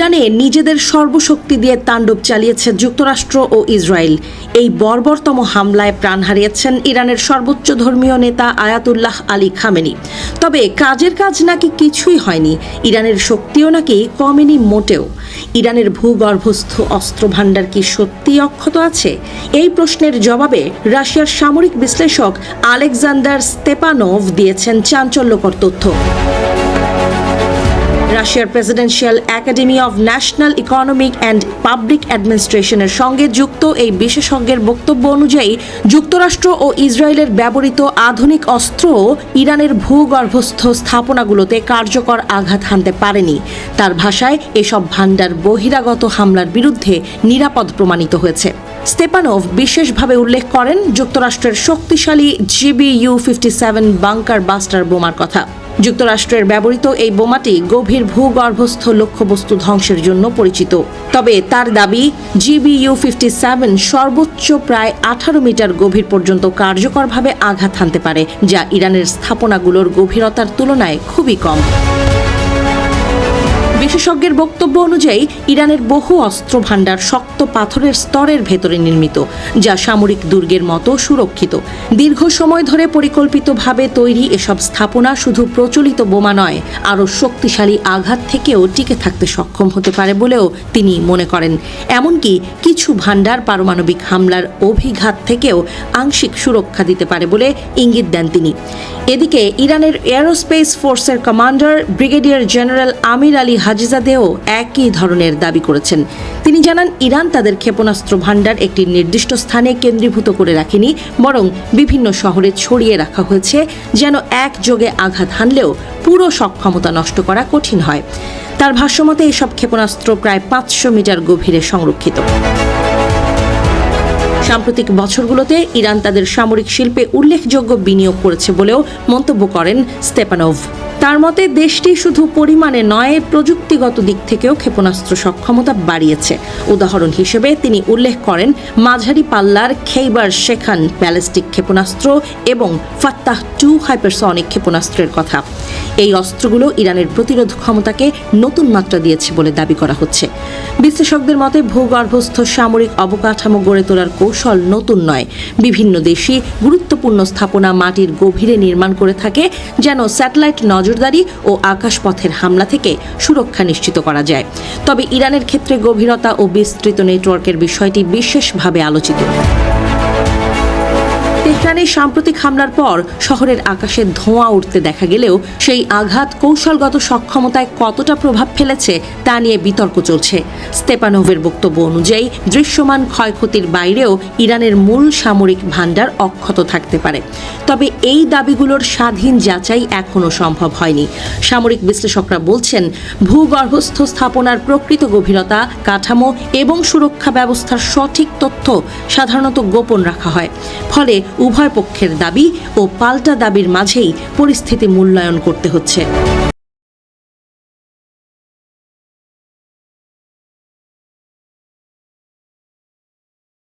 ইরানে নিজেদের সর্বশক্তি দিয়ে তাণ্ডব চালিয়েছে যুক্তরাষ্ট্র ও ইসরায়েল। এই বর্বরতম হামলায় প্রাণ হারিয়েছেন ইরানের সর্বোচ্চ ধর্মীয় নেতা আয়াতুল্লাহ আলী খামেনি। তবে কাজের কাজ নাকি কিছুই হয়নি, ইরানের শক্তিও নাকি কমেনি মোটেও। ইরানের ভূগর্ভস্থ অস্ত্র ভাণ্ডার কি সত্যিই অক্ষত আছে? এই প্রশ্নের জবাবে রাশিয়ার সামরিক বিশ্লেষক আলেকজান্ডার স্তেপানোভ দিয়েছেন চাঞ্চল্যকর তথ্য। রাশিয়ার presidential academy of national economic and public অ্যাডমিনিস্ট্রেশনের সঙ্গে যুক্ত এই বিশেষজ্ঞের বক্তব্য অনুযায়ী যুক্তরাষ্ট্র ও ইসরায়েলের ব্যবহৃত আধুনিক অস্ত্র ইরানের ভূগর্ভস্থ স্থাপনাগুলোতে কার্যকর আঘাত হানতে পারেনি। তার ভাষায় এসব ভাণ্ডার বহিরাগত হামলার বিরুদ্ধে নিরাপদ প্রমাণিত হয়েছে। স্তেপানোভ বিশেষভাবে উল্লেখ করেন যুক্তরাষ্ট্রের শক্তিশালী GBU-57 বাংকার বাস্টার বোমার কথা। যুক্তরাষ্ট্রের ব্যবহৃত এই বোমাটি গভীর ভূগর্ভস্থ লক্ষ্যবস্তু ধ্বংসের জন্য পরিচিত। তবে তার দাবি GBU-57 সর্বোচ্চ প্রায় 18 মিটার গভীর পর্যন্ত কার্যকরভাবে আঘাত হানতে পারে, যা ইরানের স্থাপনাগুলোর গভীরতার তুলনায় খুবই কম। বিশেষজ্ঞের বক্তব্য অনুযায়ী ইরানের বহু অস্ত্র ভাণ্ডার শক্ত পাথরের স্তরের ভেতরে নির্মিত, যা সামরিক দুর্গের মতো সুরক্ষিত। দীর্ঘ সময় ধরে পরিকল্পিতভাবে তৈরি এসব স্থাপনা শুধু প্রচলিত বোমা নয়, আরও শক্তিশালী আঘাত থেকেও টিকে থাকতে সক্ষম হতে পারে বলেও তিনি মনে করেন। এমনকি কিছু ভাণ্ডার পারমাণবিক হামলার অভিঘাত থেকেও আংশিক সুরক্ষা দিতে পারে বলে ইঙ্গিত দেন তিনি। এদিকে ইরানের এয়ারোস্পেস ফোর্সের কমান্ডার ব্রিগেডিয়ার জেনারেল আমির আলী হাজিজাদেও একই ধরনের দাবি করেছেন। তিনি জানান, ইরান তাদের ক্ষেপণাস্ত্র ভাণ্ডার একটি নির্দিষ্ট স্থানে কেন্দ্রীভূত করে রাখেনি, বরং বিভিন্ন শহরে ছড়িয়ে রাখা হয়েছে, যেন একযোগে আঘাত হানলেও পুরো সক্ষমতা নষ্ট করা কঠিন হয়। তার ভাষ্যমতে এসব ক্ষেপণাস্ত্র প্রায় 500 মিটার গভীরে সংরক্ষিত। সাম্প্রতিক বছরগুলোতে ইরান তাদের সামরিক শিল্পে উল্লেখযোগ্য বিনিয়োগ করেছে বলেও মন্তব্য করেন স্তেপানোভ। তার মতে দেশটি শুধু পরিমাণে নয়, প্রযুক্তিগত দিক থেকেও ক্ষেপণাস্ত্র সক্ষমতা বাড়িয়েছে। উদাহরণ হিসেবে তিনি উল্লেখ করেন মাঝারি পাল্লার খেইবার শেখান ব্যালিস্টিক ক্ষেপণাস্ত্র এবং ফাত্তাহ 2 হাইপারসনিক ক্ষেপণাস্ত্রের কথা। এই অস্ত্রগুলো ইরানের প্রতিরোধ ক্ষমতাকে নতুন মাত্রা দিয়েছে বলে দাবি করা হচ্ছে। বিশ্লেষকদের মতে ভূগর্ভস্থ সামরিক অবকাঠামো গড়ে তোলার কৌশল নতুন নয়। বিভিন্ন দেশই গুরুত্বপূর্ণ স্থাপনা মাটির গভীরে নির্মাণ করে থাকে, যেন স্যাটেলাইট নজরদারি ও আকাশপথের হামলা থেকে সুরক্ষা নিশ্চিত করা যায়। তবে ইরানের ক্ষেত্রে গভীরতা ও বিস্তৃত নেটওয়ার্কের বিষয়টি বিশেষভাবে আলোচিত। তেহরানের সাম্প্রতিক হামলার পর শহরের আকাশে ধোঁয়া উঠতে দেখা গেলেও সেই আঘাত কৌশলগত সক্ষমতায় কতটা প্রভাব ফেলেছে তা নিয়ে বিতর্ক চলছে। স্তেপানোভের বক্তব্য অনুযায়ী দৃশ্যমান ক্ষয়ক্ষতির বাইরেও ইরানের মূল সামরিক ভাণ্ডার অক্ষত থাকতে পারে। তবে এই দাবিগুলোর স্বাধীন যাচাই এখনও সম্ভব হয়নি। সামরিক বিশ্লেষকরা বলছেন, ভূগর্ভস্থ স্থাপনার প্রকৃত গভীরতা, কাঠামো এবং সুরক্ষা ব্যবস্থার সঠিক তথ্য সাধারণত গোপন রাখা হয়। ফলে উভয় পক্ষের দাবি ও পাল্টা দাবির মাঝেই পরিস্থিতি মূল্যায়ন করতে হচ্ছে।